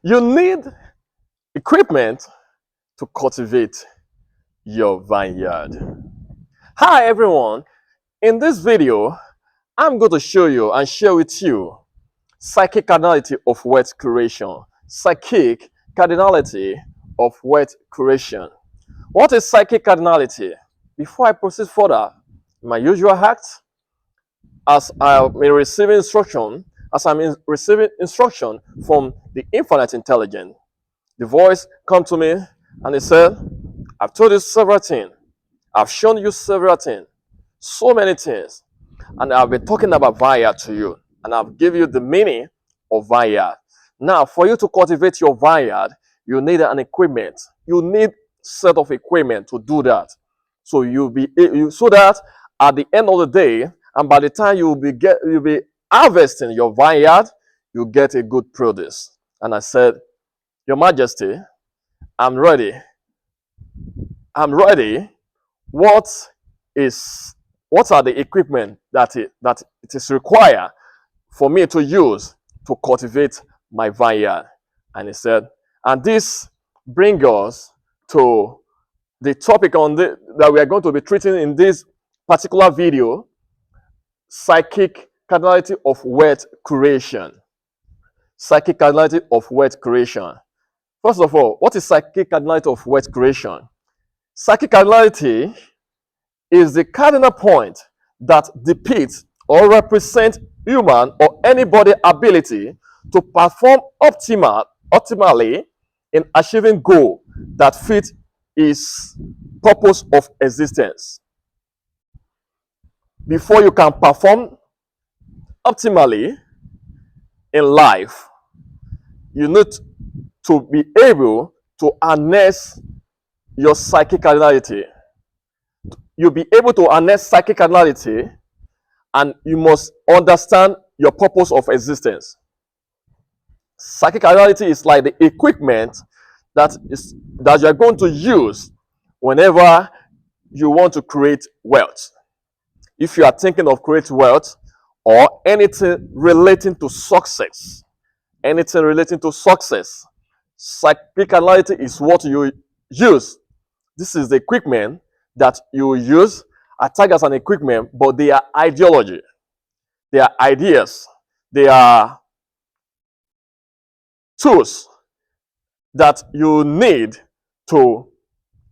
You need equipment to cultivate your vineyard. Hi everyone, in this video, I'm going to show you and share with you psychic cardinality of wealth creation. Psychic cardinality of wealth creation. What is psychic cardinality? Before I proceed further, my usual act, as I'm receiving instruction, receiving instruction from the infinite intelligence, the voice come to me and he said, I've told you several things. I've shown you several things. So many things. And I've been talking about vineyard to you. And I've given you the meaning of vineyard. Now, for you to cultivate your vineyard, you need an equipment. You need set of equipment to do that. So so that at the end of the day, and by the time you'll be harvesting your vineyard, you get a good produce. And I said, Your Majesty, I'm ready. I'm ready. What are the equipment that it is required for me to use to cultivate my vineyard? And he said, and this brings us to the topic that we are going to be treating in this particular video, psychic cardinality of wealth creation. Psychic cardinality of wealth creation. First of all, what is psychic cardinality of wealth creation? Psychic cardinality is the cardinal point that depicts or represents human or anybody's ability to perform optimally in achieving goal that fit his purpose of existence. Before you can perform optimally in life, you need to be able to harness your psychic cardinality. You'll be able to harness psychic cardinality, and you must understand your purpose of existence. Psychic cardinality is like the equipment that you are going to use whenever you want to create wealth. If you are thinking of creating wealth or anything relating to success, psychic cardinality is what you use. This is the equipment that you use. I tag as an equipment, but they are ideology, they are ideas, they are tools that you need to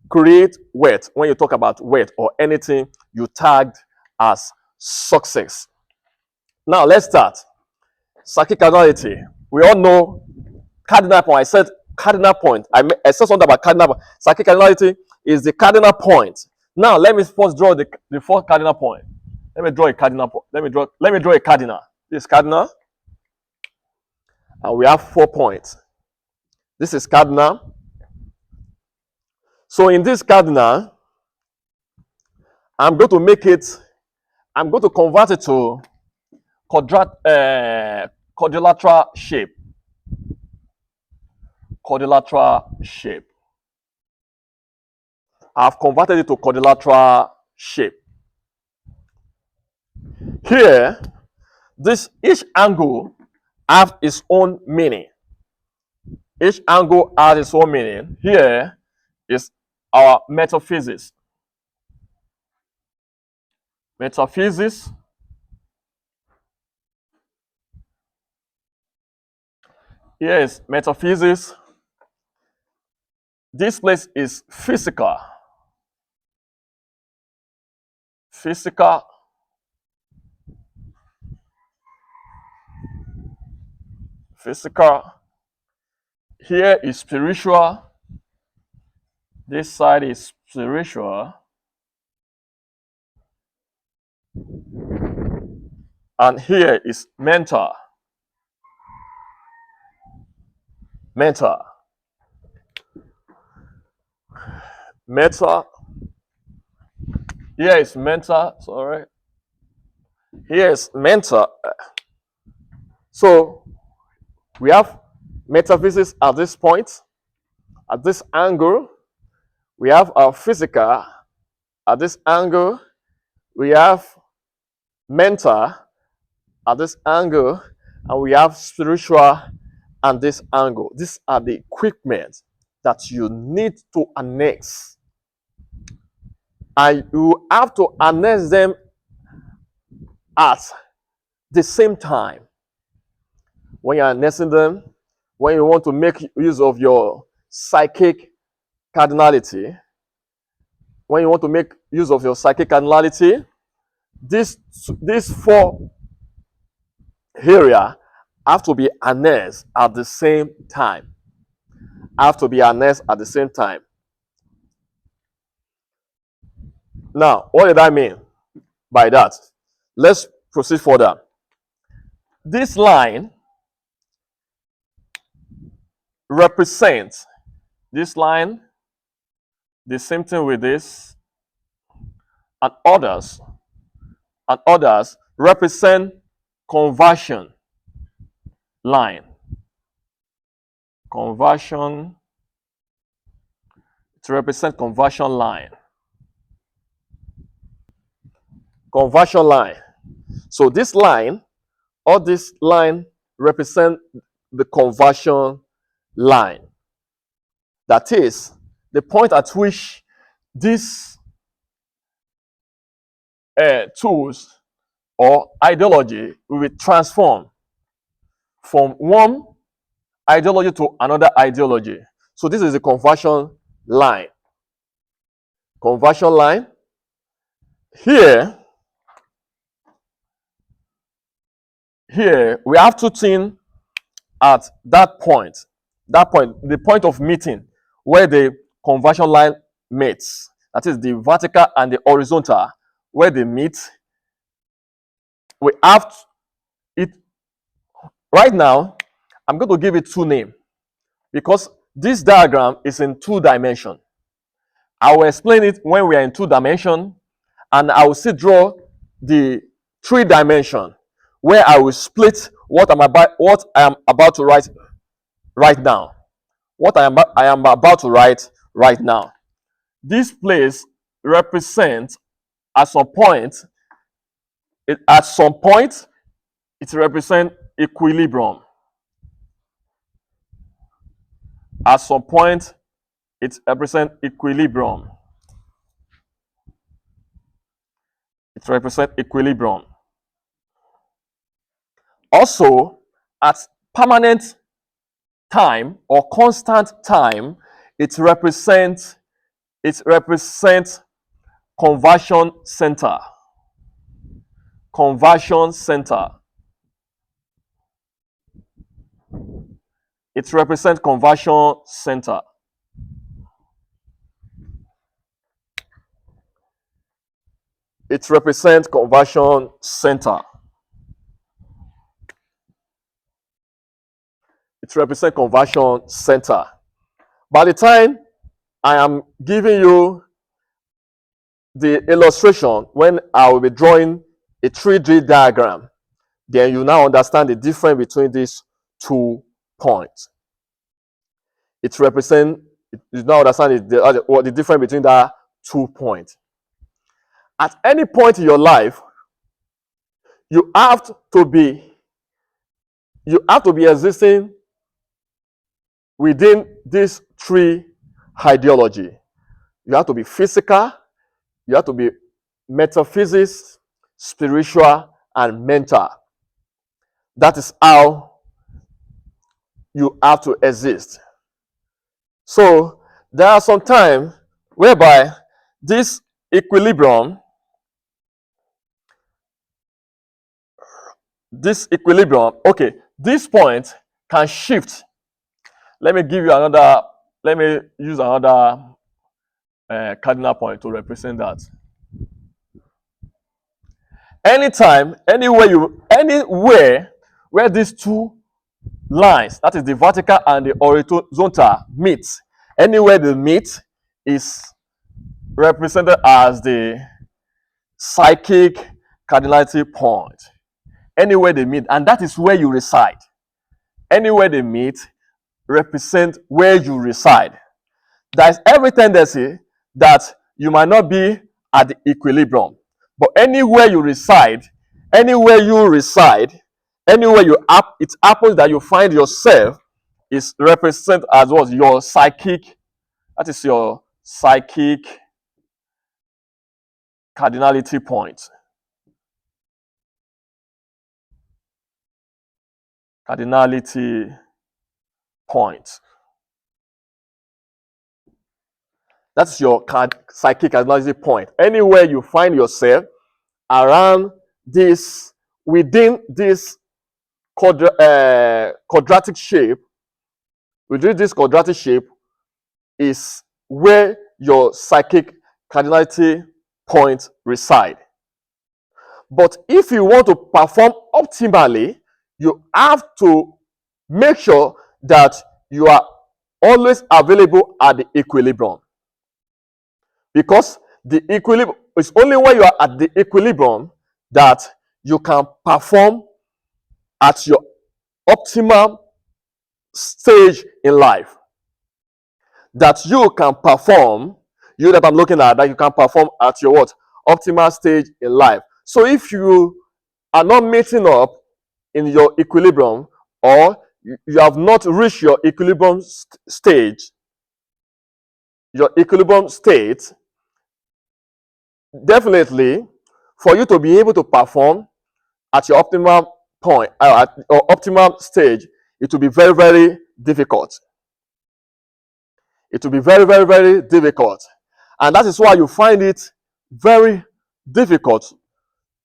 create wealth. When you talk about wealth or anything you tagged as success. Now let's start. Psychic cardinality. We all know cardinal point. I said cardinal point. I said something about cardinal point. Psychic cardinality is the cardinal point. Now let me first draw the first cardinal point. Let me draw a cardinal point. Let me draw a cardinal. This is cardinal. And we have 4 points. This is cardinal. So in this cardinal, I'm going to convert it to quadrilateral shape. Quadrilateral shape. I've converted it to quadrilateral shape. Here, each angle has its own meaning. Each angle has its own meaning. Here is our metaphysics. Metaphysics. Here is metaphysics. This place is physical. Physical. Physical. Here is spiritual. This side is spiritual. And here is mental. Mental. Mental. Here is mental. Sorry. Here is mental. So we have metaphysics at this point, at this angle. We have our physical at this angle. We have mental at this angle, and we have spiritual and this angle. These are the equipment that you need to annex. And you have to annex them at the same time. When you're annexing them, when you want to make use of your psychic cardinality, these four area have to be annexed at the same time. Now, what did I mean by that? Let's proceed further. This line represents this line, the same thing with this, and others represent conversion line. Conversion, to represent conversion line. Conversion line. So this line, or this line, represent the conversion line. That is the point at which these tools or ideology will be transformed from one ideology to another ideology. So this is the conversion line. Conversion line. Here we have two things at that point. The point of meeting where the conversion line meets. That is the vertical and the horizontal. Where they meet, we have it. Right now, I'm going to give it two names because this diagram is in 2 dimensions. I will explain it when we are in 2 dimensions, and I will still draw the 3 dimension where I will split what I am about to write right now. What I am about to write right now. This place represents at some point it represents equilibrium. At some point it represents equilibrium. It represents equilibrium. Also, at permanent time or constant time, it represents conversion center. Conversion center. It represents conversion center. It represents conversion center. It represents conversion center. By the time I am giving you the illustration, when I will be drawing a 3D diagram, then you now understand the difference between these 2 points. It represents, you now understand the difference between that 2 points. At any point in your life, you have to be existing within these 3 ideology. You have to be physical, you have to be metaphysics, spiritual, and mental. That is how you have to exist. So there are some times whereby this equilibrium, okay, this point can shift. Let me use another cardinal point to represent that. Anytime, anywhere where these 2 lines, that is the vertical and the horizontal, meet, anywhere they meet is represented as the psychic cardinality point. Anywhere they meet, and that is where you reside. Anywhere they meet represent where you reside. There is every tendency that you might not be at the equilibrium, but anywhere you reside, it happens that you find yourself is represented as what? Your psychic, that is your psychic cardinality point. Cardinality point. That's your psychic cardinality point. Anywhere you find yourself around this, within this quadratic shape, within this quadratic shape is where your psychic cardinality point reside. But if you want to perform optimally, you have to make sure that you are always available at the equilibrium. Because the equilibrium is only when you are at the equilibrium that you can perform at your optimal stage in life. That you can perform, you that I'm looking at, that you can perform at your what? Optimal stage in life. So if you are not meeting up in your equilibrium, or you have not reached your equilibrium stage, your equilibrium state, definitely for you to be able to perform at your optimal point, at your optimal stage, it will be very, very difficult. It will be very, very, very difficult. And that is why you find it very difficult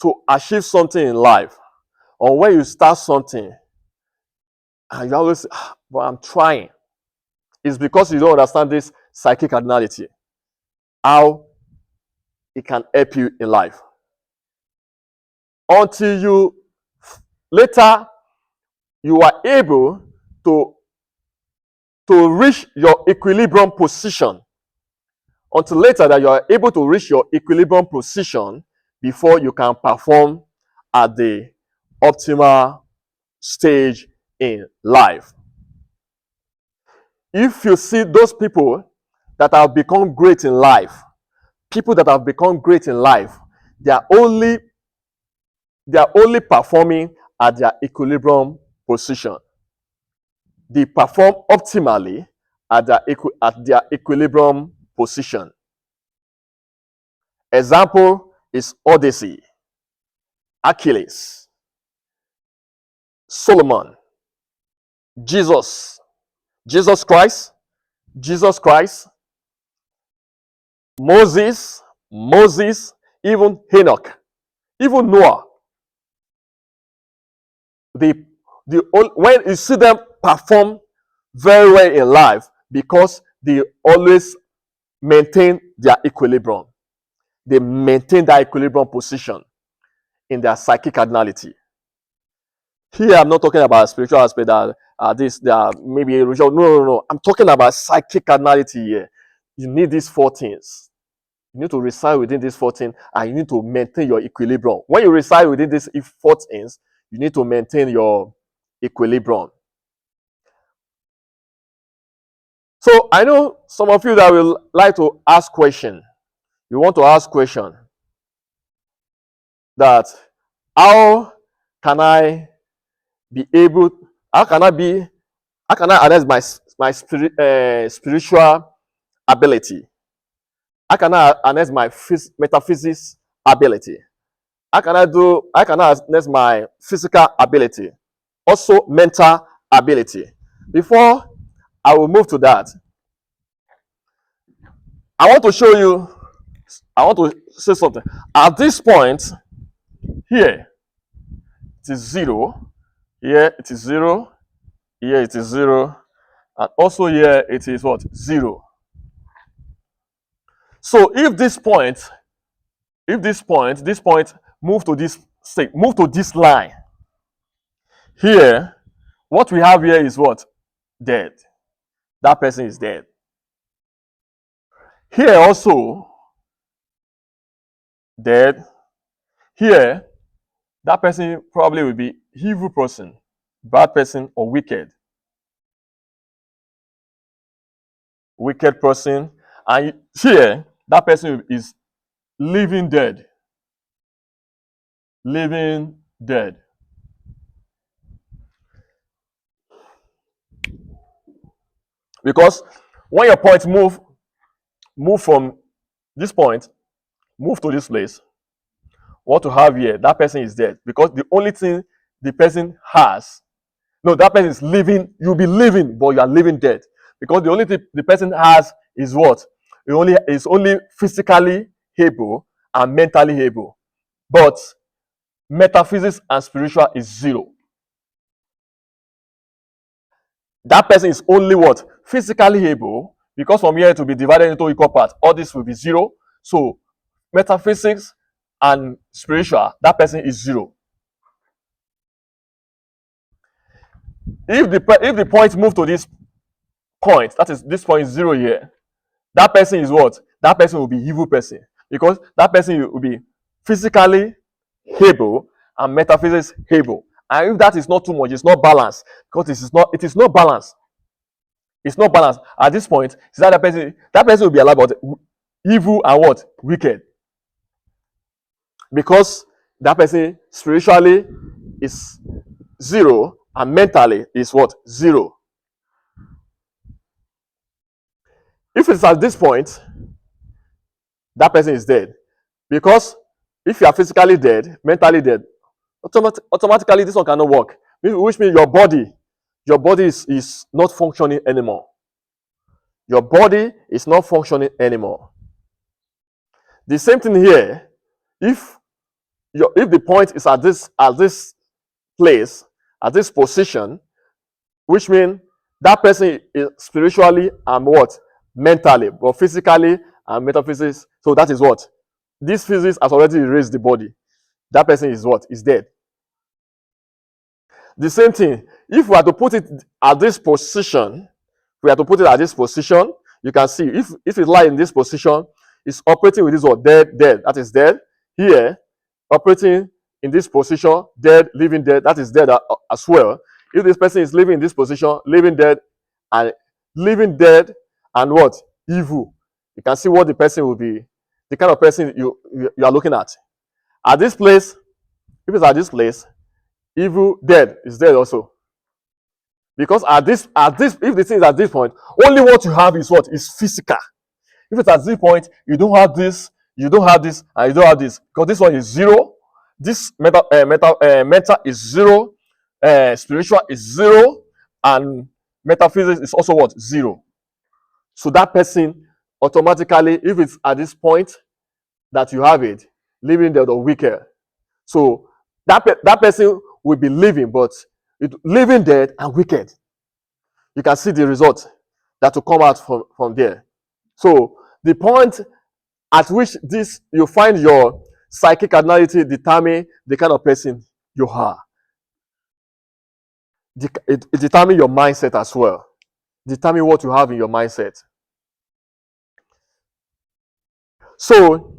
to achieve something in life. Or when you start something, and you always say, but I'm trying. It's because you don't understand this psychic cardinality, how it can help you in life. Until you later you are able to reach your equilibrium position. Until later that you are able to reach your equilibrium position before you can perform at the optimal stage in life. If you see those people that have become great in life, people that have become great in life, they are only performing at their equilibrium position. They perform optimally at their equilibrium position. Example is Odyssey, Achilles, Solomon, Jesus, Jesus Christ, Moses, even Enoch, even Noah. When you see them perform very well in life, because they always maintain their equilibrium. They maintain that equilibrium position in their psychic cardinality. Here, I'm not talking about spiritual aspect that they are maybe religious. No. I'm talking about psychic cardinality here. You need these four things. You need to reside within these four things, and you need to maintain your equilibrium. When you reside within these four things, you need to maintain your equilibrium. So I know some of you that will like to ask question. You want to ask question that how can I be able? How can I harness my spiritual ability? How can I harness my metaphysics ability? How can I harness my physical ability? Also mental ability. Before I will move to that, I want to say something. At this point, here, it is 0. Here, it is 0. Here, it is 0. And also here, it is what? 0. So if this point move to this state, move to this line, here, what we have here is what? Dead. That person is dead. Here also, dead. Here, that person probably will be evil person, bad person, or wicked. Wicked person. And here, that person is living dead. Living dead. Because when your point move from this point, move to this place, what you have here, that person is dead. Because the only thing the person has, no, that person is living, you'll be living, but you are living dead. Because the only thing the person has is what? Is only physically able and mentally able. But metaphysics and spiritual is zero. That person is only what? Physically able, because from here to be divided into equal parts, all this will be zero. So metaphysics and spiritual, that person is zero. If the point move to this point, that is this point is zero here, that person is what? That person will be evil person, because that person will be physically able and metaphysics able. And if that is not too much, it's not balanced, because it is not balanced. It's not balanced. At this point, is that person will be allowed, but evil and what? Wicked. Because that person spiritually is zero and mentally is what? Zero. If it's at this point, that person is dead. Because if you are physically dead, mentally dead, automatically this one cannot work. Which means your body is not functioning anymore. Your body is not functioning anymore. The same thing here. If the point is at this place, at this position, which means that person is spiritually and what? Mentally, but physically and metaphysics. So that is what? This physics has already erased the body. That person is what? Is dead. The same thing, if we are to put it at this position, you can see if it lies in this position, it's operating with this word dead, that is dead. Here, operating in this position, dead, living dead, that is dead as well. If this person is living in this position, living dead and what? Evil. You can see what the person will be, the kind of person you are looking at. At this place, if it's at this place, evil, dead is dead also. Because at this, if the thing is at this point, only what you have is what? Is physical. If it's at this point, you don't have this, and you don't have this, because this one is zero. This mental is zero, spiritual is zero, and metaphysics is also what? Zero. So that person automatically, if it's at this point that you have it, living dead or wicked. So that person will be living, but living dead and wicked. You can see the result that will come out from there. So the point at which you find your psychic cardinality determine the kind of person you are. It determines your mindset as well. Determine what you have in your mindset. So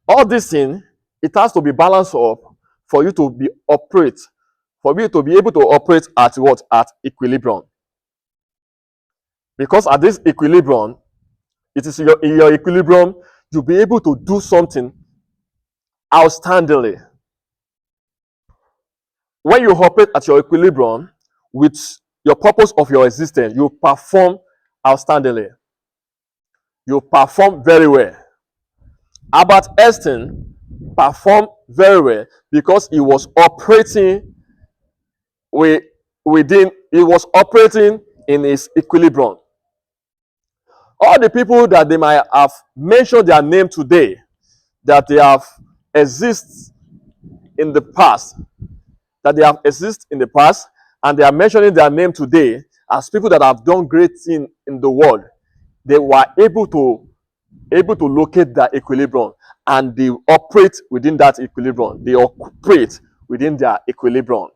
all this thing, it has to be balanced up for you to be able to operate at what? At equilibrium. Because at this equilibrium, it is in your equilibrium, you'll be able to do something outstandingly. When you operate at your equilibrium with your purpose of your existence, you perform outstandingly. You perform very well. Albert Einstein performed very well because he was operating in his equilibrium. All the people that they might have mentioned their name today, that they have exist in the past, and they are mentioning their name today as people that have done great things in the world, they were able to locate that equilibrium, and they operate within that equilibrium. They operate within their equilibrium.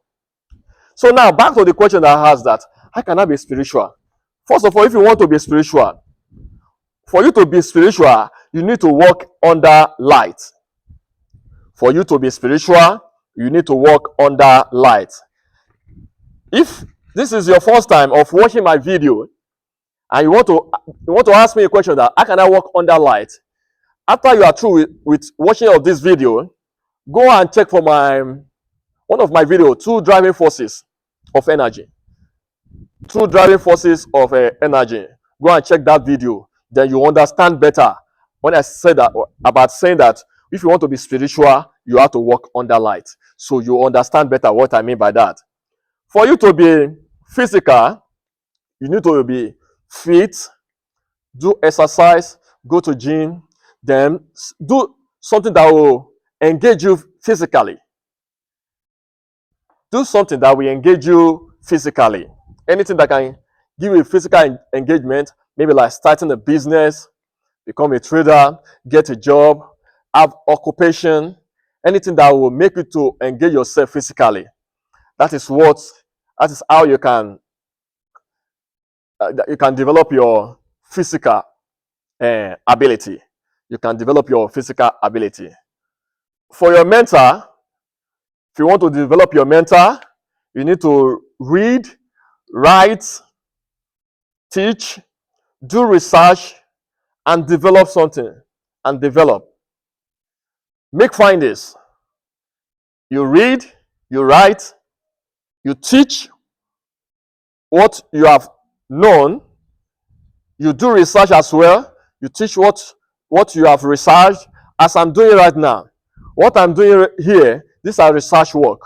So now back to the question that I asked, that how can I be spiritual? First of all, if you want to be spiritual, for you to be spiritual, you need to walk under light. For you to be spiritual, you need to walk under light. If this is your first time of watching my video, and you want to ask me a question that how can I walk under light? After you are through with watching of this video, go and check for one of my videos, 2 driving forces of energy. Two driving forces of energy. Go and check that video. Then you understand better. When I said that about saying that if you want to be spiritual, you have to walk under light. So you understand better what I mean by that. For you to be physical, you need to be fit, do exercise, go to gym, then do something that will engage you physically. Do something that will engage you physically. Anything that can give you physical engagement, maybe like starting a business, become a trader, get a job, have occupation, anything that will make you to engage yourself physically. That is how you can develop your physical ability. You can develop your physical ability. For your mental, if you want to develop your mental, you need to read, write, teach, do research, and develop something. And develop. Make findings. You read, you write, you teach what you have known, you do research as well, you teach what you have researched, as I'm doing right now. What I'm doing here, these are research work.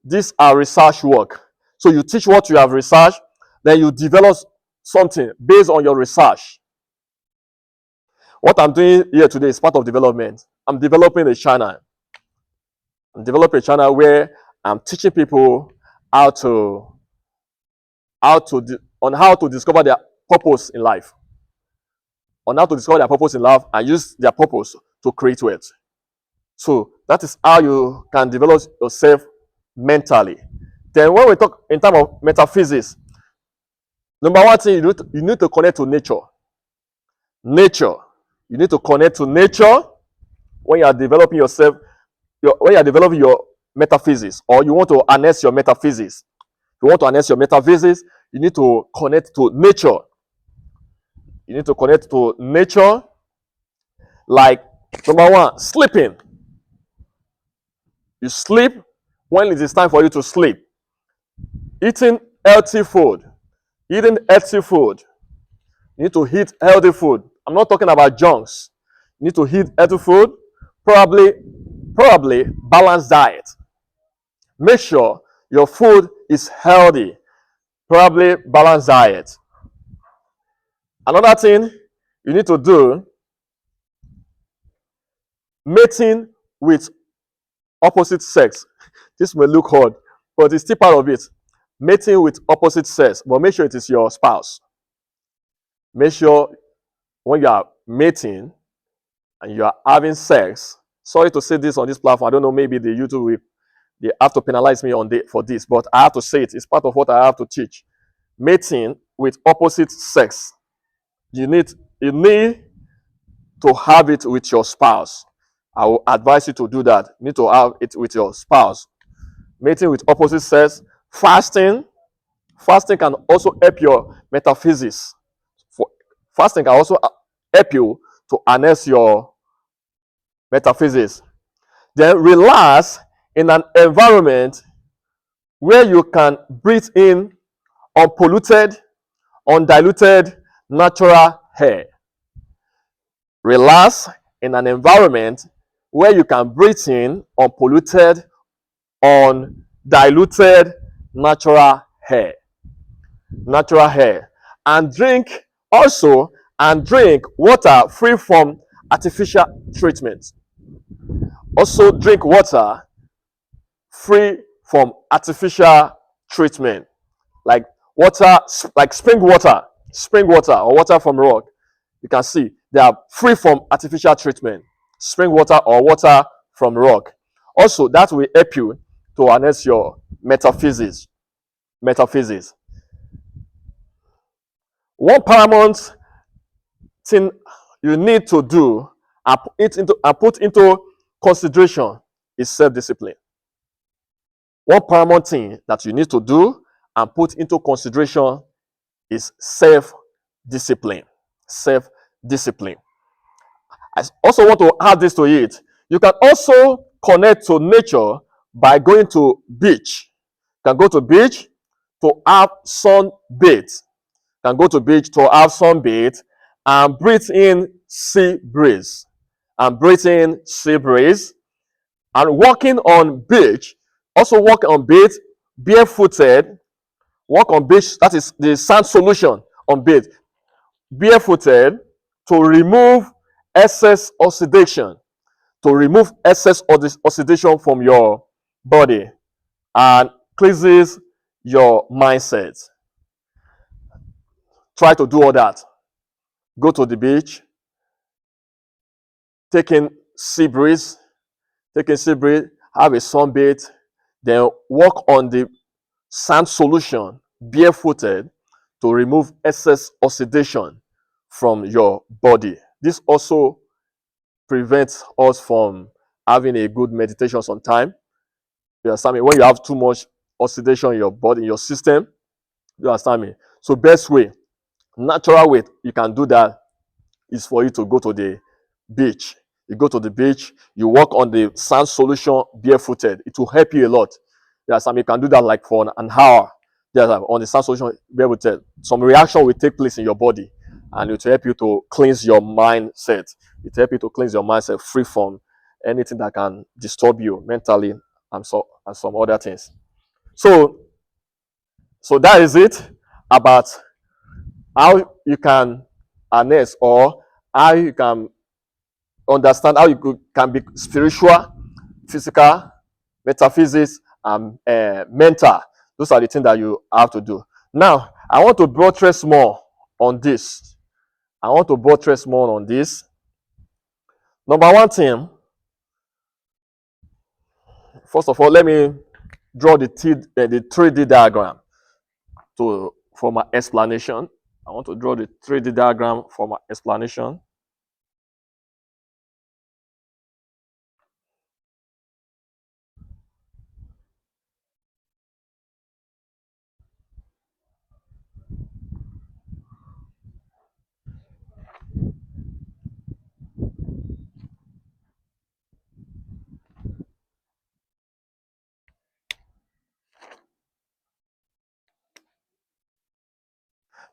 These are research work. So you teach what you have researched, then you develop something based on your research. What I'm doing here today is part of development. I'm developing a channel. I'm developing a channel where I'm teaching people how to discover their purpose in life. On how to discover their purpose in life and use their purpose to create wealth. So that is how you can develop yourself mentally. Then when we talk in terms of metaphysics, number one thing, you need to connect to nature. Nature. You need to connect to nature when you are developing yourself, when you are developing your metaphysics, or you want to harness your metaphysics. If you want to harness your metaphysics, you need to connect to nature. You need to connect to nature. Like, number one, sleeping. You sleep when it is time for you to sleep. Eating healthy food. Eating healthy food. You need to eat healthy food. I'm not talking about junks. You need to eat healthy food. Probably balanced diet. Make sure your food is healthy. Probably balanced diet. Another thing you need to do, mating with opposite sex. This may look hard, but it's still part of it. Mating with opposite sex, but make sure it is your spouse. Make sure when you are mating and you are having sex, sorry to say this on this platform, I don't know, maybe the YouTube will, they have to penalize me for this, but I have to say it. It's part of what I have to teach. Mating with opposite sex. You need to have it with your spouse. I will advise you to do that. You need to have it with your spouse. Mating with opposite sex. Fasting. Fasting can also help your metaphysics. Fasting can also help you to harness your metaphysics. Then relax in an environment where you can breathe in unpolluted, undiluted, natural air. Relax in an environment where you can breathe in unpolluted, undiluted, natural air. Natural air. And drink water free from artificial treatment. Also drink water free from artificial treatment. Like water, like spring water or water from rock. You can see they are free from artificial treatment. Spring water or water from rock. Also, that will help you to harness your metaphysics. One paramount thing you need to do and put into consideration is self-discipline. One paramount thing that you need to do and put into consideration is self-discipline. Self-discipline. I also want to add this to it. You can also connect to nature by going to beach. You can go to beach to have sunbathe. Can go to beach to have sunbathe and breathe in sea breeze. And breathe in sea breeze. And walking on beach, also walk on beach barefooted. Walk on beach, that is the sand solution on beach. Barefooted to remove excess oxidation. To remove excess oxidation from your body and cleanses your mindset. Try to do all that. Go to the beach, taking sea breeze, have a sunbathe, then walk on the sand solution barefooted to remove excess oxidation from your body. This also prevents us from having a good meditation sometime. You understand me? When you have too much oxidation in your body, in your system, you understand me? So best way, natural way you can do that is for you to go to the beach. You go to the beach, you walk on the sand solution barefooted. It will help you a lot. Yeah, some you can do that like for an hour. Yeah, on the sand solution barefooted. Some reaction will take place in your body, and it will help you to cleanse your mindset. It will help you to cleanse your mindset free from anything that can disturb you mentally and some other things. So that is it about how you can harness or how you can understand how you can be spiritual, physical, metaphysics, and mental. Those are the things that you have to do. Now, I want to buttress more on this. Number one thing, first of all, let me draw the 3D diagram for my explanation. I want to draw the 3D diagram for my explanation.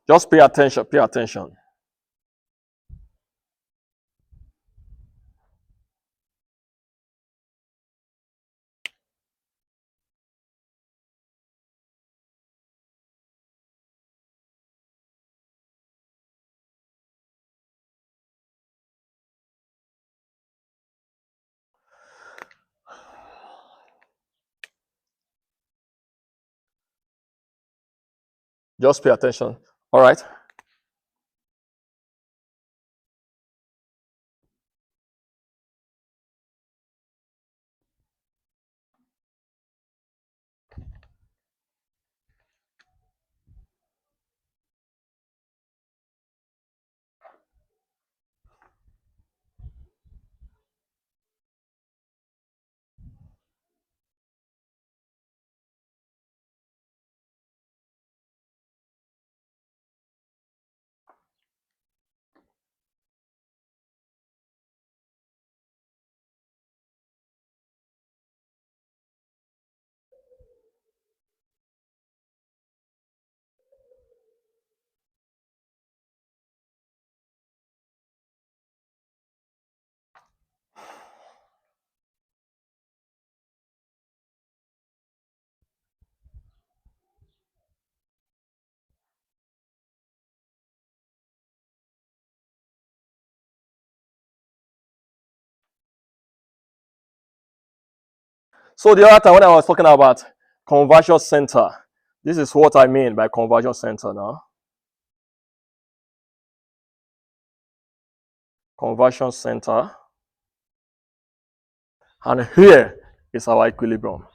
Just pay attention, pay attention. Just pay attention. All right. So the other time when I was talking about conversion center, this is what I mean by conversion center now. Conversion center. And here is our equilibrium.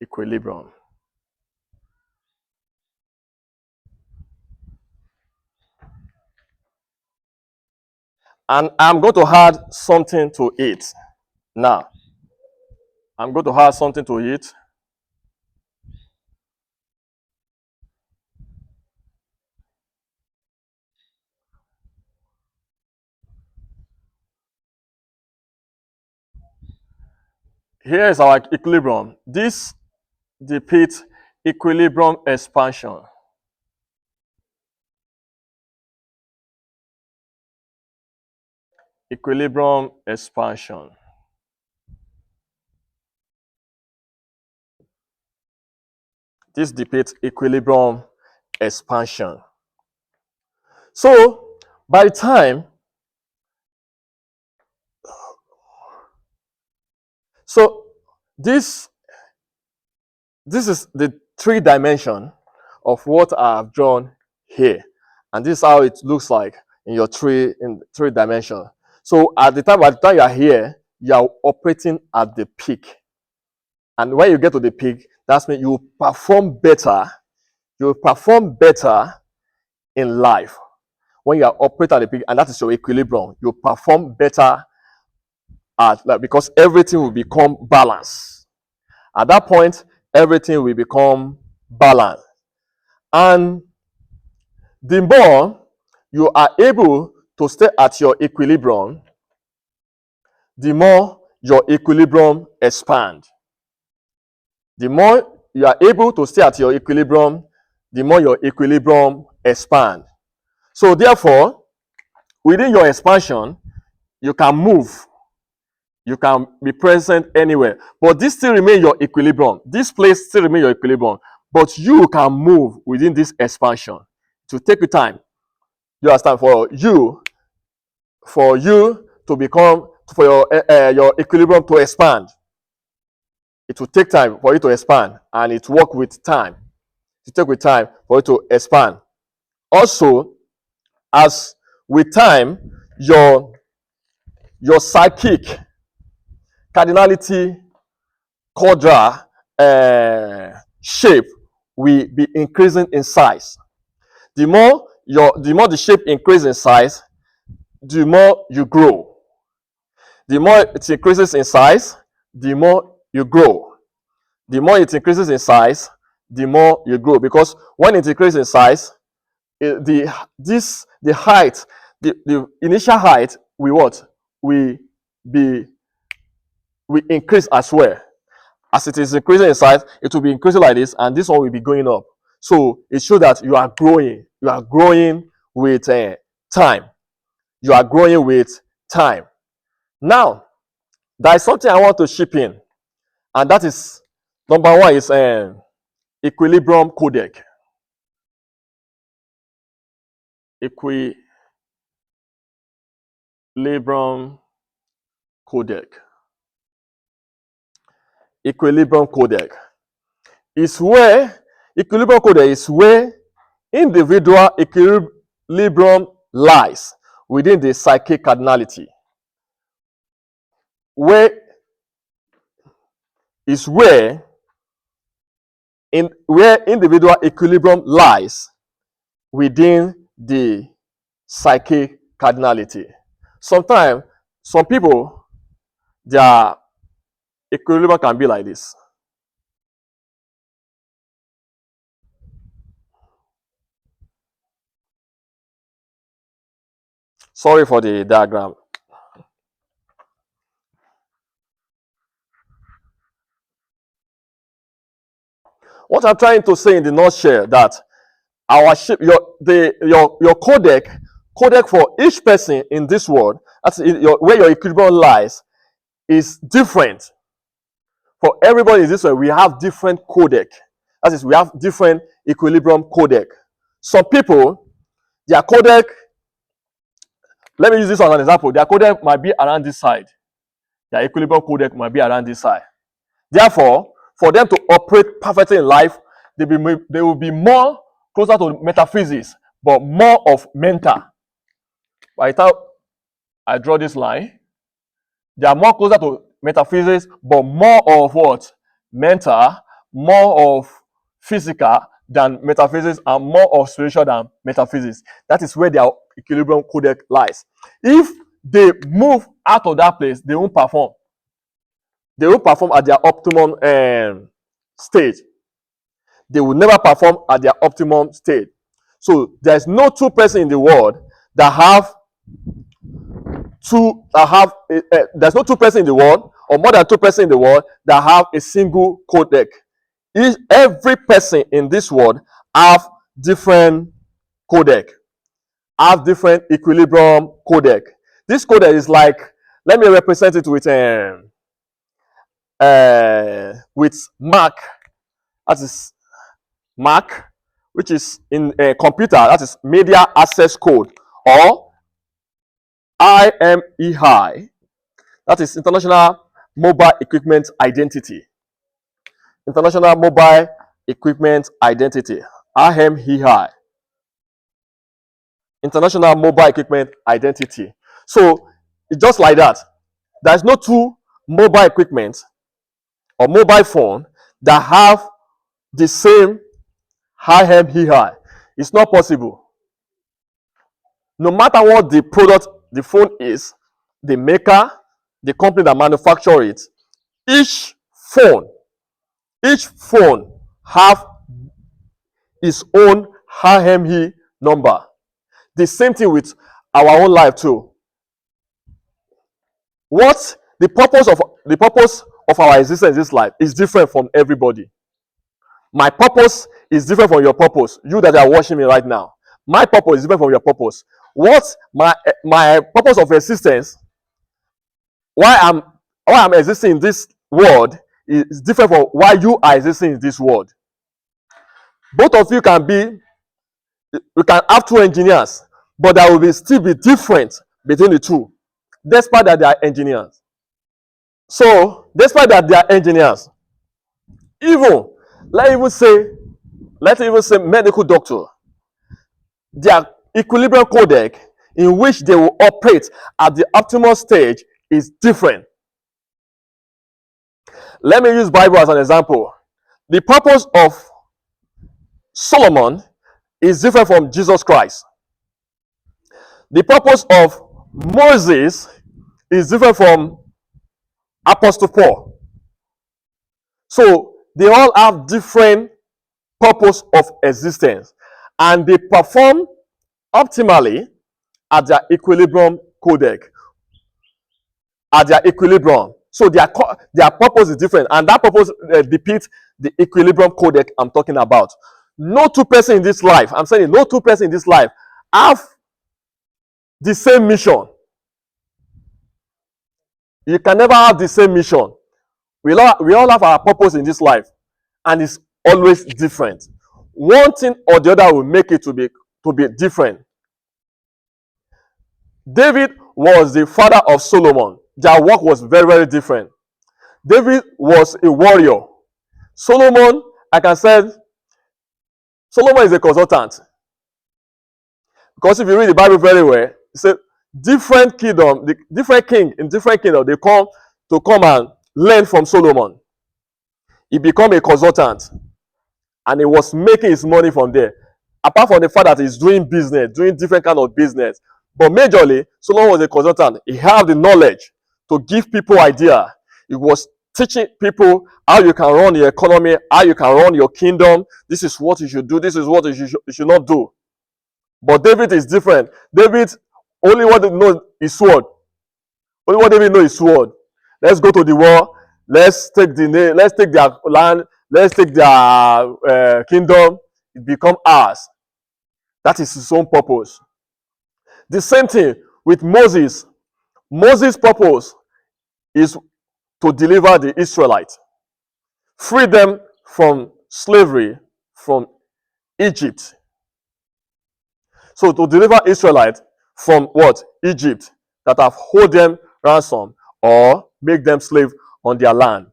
Equilibrium. And I'm going to add something to it. Now, I'm going to add something to it. Here is our equilibrium. This depicts equilibrium expansion. Equilibrium expansion. This depicts equilibrium expansion. So, by the time, so this is the 3 dimension of what I have drawn here, and this is how it looks like in your 3 dimension. So, by the time you are here, you are operating at the peak, and when you get to the peak, that's mean you perform better. You perform better in life when you are operating at the peak, and that is your equilibrium. You perform better because everything will become balanced. At that point, everything will become balanced. And the more you are able to stay at your equilibrium, the more your equilibrium expands. The more you are able to stay at your equilibrium, the more your equilibrium expands. So therefore, within your expansion, you can move. You can be present anywhere. But this still remains your equilibrium. This place still remains your equilibrium. But you can move within this expansion. To take your time. You understand? For you to become, for your equilibrium to expand. It will take time for you to expand. And it work with time. It take with time for you to expand. Also, as with time, your psychic cardinality quadra shape will be increasing in size. The more the shape increases in size, the more you grow. The more it increases in size, the more you grow. The more it increases in size, the more you grow. Because when it increases in size, the height, the initial height we increase as well. As it is increasing in size, it will be increasing like this, and this one will be going up. So it shows that you are growing. You are growing with time. You are growing with time. Now, there is something I want to chip in, and that is number 1 is equilibrium codec. Equilibrium codec. Equilibrium codec is where individual equilibrium lies within the psychic cardinality. Where individual equilibrium lies within the psychic cardinality. Sometimes, some people, their equilibrium can be like this. Sorry for the diagram. What I'm trying to say in the nutshell that our shape, your codec for each person in this world, where your equilibrium lies, is different. For everybody in this world, we have different codec. That is, we have different equilibrium codec. Some people, their codec, let me use this as an example. Their codec might be around this side. Their equilibrium codec might be around this side. Therefore, for them to operate perfectly in life, they will be more closer to metaphysics, but more of mental. By the time I draw this line, they are more closer to metaphysics, but more of what? Mental, more of physical than metaphysics, and more of spiritual than metaphysics. That is where their equilibrium codec lies. If they move out of that place, they won't perform. They won't perform at their optimum stage. They will never perform at their optimum stage. So there's no 2 persons in the world that have there's no two persons in the world, or more than two persons in the world, that have a single codec. Every person in this world have different codec, have different equilibrium codec. This codec is like, let me represent it with Mac. That is Mac, which is in a computer, that is media access code, or IMEI, that is International Mobile Equipment Identity. International Mobile Equipment Identity, IMEI. International Mobile Equipment Identity. So it's just like that. There's no two mobile equipment or mobile phone that have the same IMEI. It's not possible. No matter what the product, the phone is, the maker, the company that manufactures it, each phone have its own IMEI number. The same thing with our own life too. What the purpose of our existence in this life is different from everybody. My purpose is different from your purpose. You that are watching me right now, my purpose is different from your purpose. What my purpose of existence, why I'm existing in this world, is different from why you are existing in this world. Both of you can have two engineers, but there will still be different between the two, despite that they are engineers. So, despite that they are engineers, even let's even say medical doctor, their equilibrium codec in which they will operate at the optimal stage is different. Let me use Bible as an example. The purpose of Solomon is different from Jesus Christ. The purpose of Moses is different from Apostle Paul. So they all have different purpose of existence, and they perform optimally at their equilibrium codec, at their equilibrium. So their purpose is different, and that purpose depicts the equilibrium codec I'm talking about. No two persons in this life, I'm saying no two persons in this life have the same mission. You can never have the same mission. We all have our purpose in this life, and it's always different. One thing or the other will make it to be different. David was the father of Solomon. Their work was very, very different. David was a warrior. Solomon, I can say, Solomon is a consultant. Because if you read the Bible very well, it said different kingdom, the different king in different kingdom, they come and learn from Solomon. He became a consultant, and he was making his money from there. Apart from the fact that he's doing business, doing different kind of business, but majorly, Solomon was a consultant. He had the knowledge to give people idea. He was teaching people how you can run your economy, how you can run your kingdom. This is what you should do. This is what you should not do. But David is different. David only what he knows is sword. Only what David knows is sword. Let's go to the war. Let's take their land. Let's take their kingdom. It become ours. That is his own purpose. The same thing with Moses. Moses' purpose is to deliver the Israelites, free them from slavery from Egypt. So to deliver Israelites from what? Egypt, that have hold them ransom or make them slave on their land.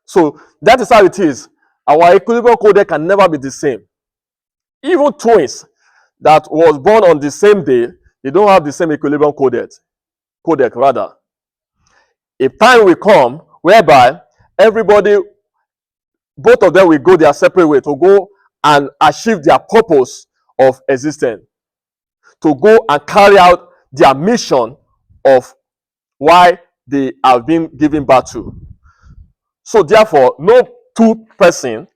So that is how it is. Our equilibrium codec can never be the same. Even twins that was born on the same day, they don't have the same equilibrium codec rather. A time will come whereby both of them will go their separate way to go and achieve their purpose of existence, to go and carry out their mission of why they have been given birth to. So therefore, no two persons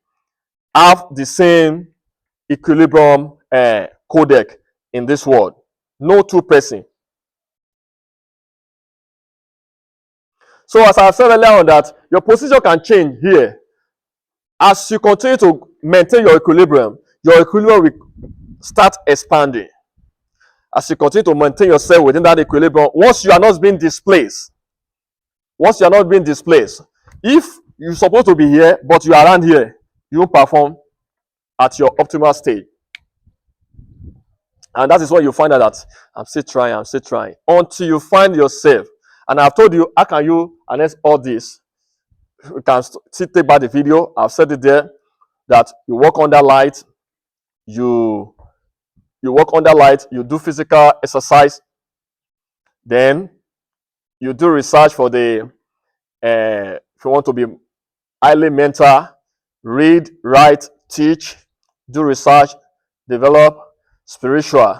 have the same equilibrium codec in this world. No two persons. So as I said earlier on that your position can change here. As you continue to maintain your equilibrium will start expanding. As you continue to maintain yourself within that equilibrium, once you are not being displaced, if you're supposed to be here, but you are around here, you won't perform at your optimal state. And that is when you find out that I'm still trying, until you find yourself. And I've told you, how can you harness all this? You can still take back the video. I've said it there, that you work under light, you work under light, you do physical exercise, then you do research for the, if you want to be highly mental, read, write, teach, do research, develop, spiritual.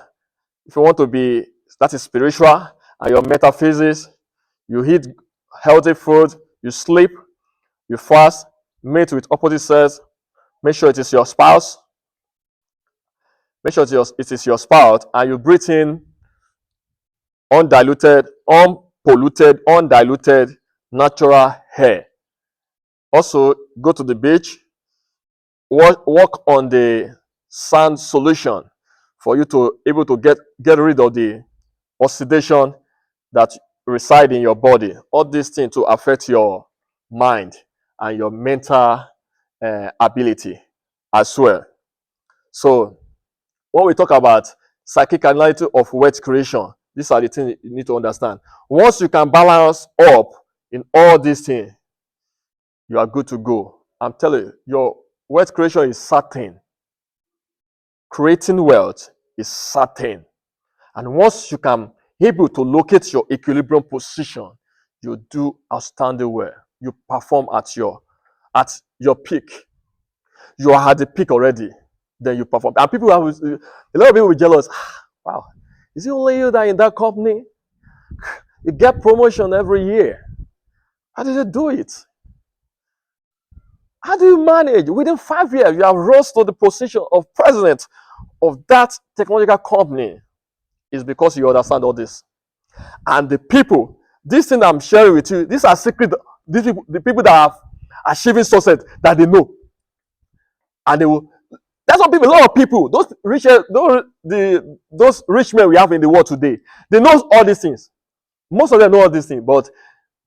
If you want to be, that is spiritual, and your metaphysics, you eat healthy food, you sleep, you fast, mate with opposite sex, make sure it is your spouse, and you breathe in undiluted, unpolluted, undiluted, natural air. Also, go to the beach, work on the sand solution for you to able to get rid of the oxidation that reside in your body. All these things to affect your mind and your mental ability as well. So when we talk about psychic analysis of wealth creation, these are the things you need to understand. Once you can balance up in all these things, you are good to go. I'm telling you, your wealth creation is certain. Creating wealth is certain. And once you can able to locate your equilibrium position, you do outstanding well. You perform at your peak. You are at the peak already. Then you perform. And people a lot of people will be jealous. Wow, is it only you that in that company? You get promotion every year. How did you do it? How do you manage? Within 5 years, you have rose to the position of president of that technological company. It's because you understand all this. And the people, this thing I'm sharing with you, these are secret. These people, the people that are achieving success, that they know. And they will. That's what people, a lot of people, those rich men we have in the world today, they know all these things. Most of them know all these things, but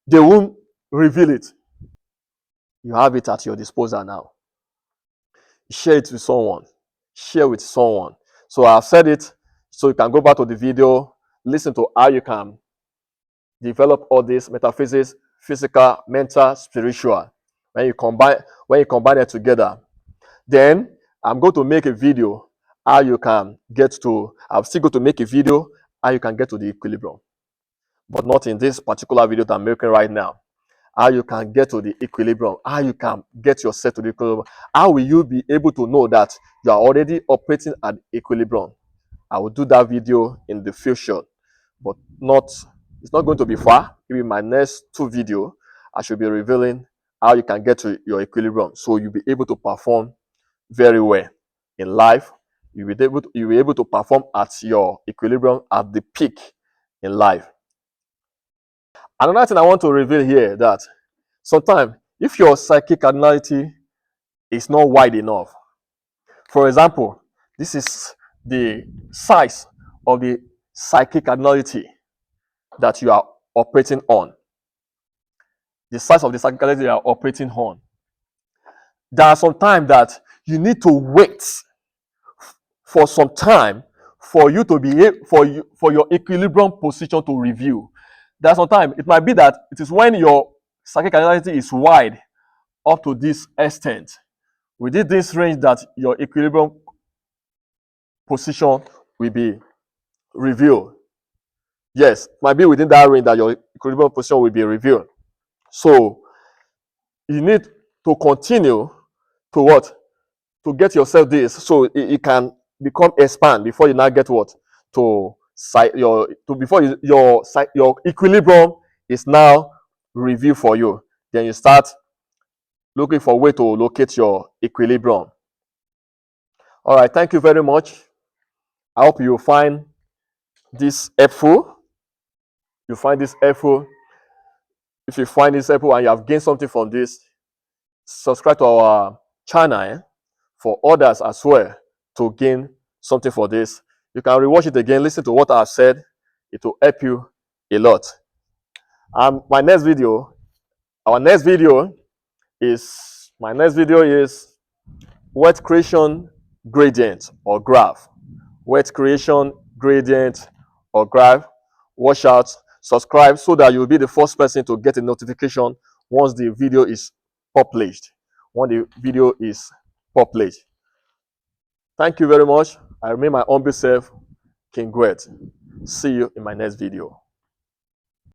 they won't reveal it. You have it at your disposal now. Share it with someone. Share with someone. So I've said it, so you can go back to the video, listen to how you can develop all this metaphysics, physical, mental, spiritual. When you combine it together, then I'm going to make a video how you can get to. I'm still going to make a video how you can get to the equilibrium, but not in this particular video that I'm making right now. How you can get to the equilibrium, how you can get yourself to the equilibrium. How will you be able to know that you are already operating at equilibrium? I will do that video in the future, but it's not going to be far. Maybe my next 2 videos, I should be revealing how you can get to your equilibrium, so you'll be able to perform very well in life. You'll be able to perform at your equilibrium at the peak in life. Another thing I want to reveal here, that sometimes if your psychic cardinality is not wide enough, for example, this is the size of the psychic cardinality that you are operating on. The size of the psychic cardinality you are operating on. There are some time that you need to wait for some time for you to be for your equilibrium position to review. There are some time it might be that it is when your psychic cardinality is wide up to this extent, within this range, that your equilibrium position will be revealed. Yes, might be within that range that your equilibrium position will be revealed. So you need to continue to what? To get yourself this, so it can become expand before you now get what? Before your equilibrium is now reviewed for you. Then you start looking for a way to locate your equilibrium. All right, thank you very much. I hope you find this helpful. You find this helpful. If you find this helpful and you have gained something from this, subscribe to our channel for others as well to gain something for this. You can rewatch it again, listen to what I've said. It will help you a lot. My next video is wet creation gradient or graph. Wet creation gradient or graph. Watch out, subscribe so that you'll be the first person to get a notification once the video is published. Thank you very much. I remain my humble self, King Gwet. See you in my next video.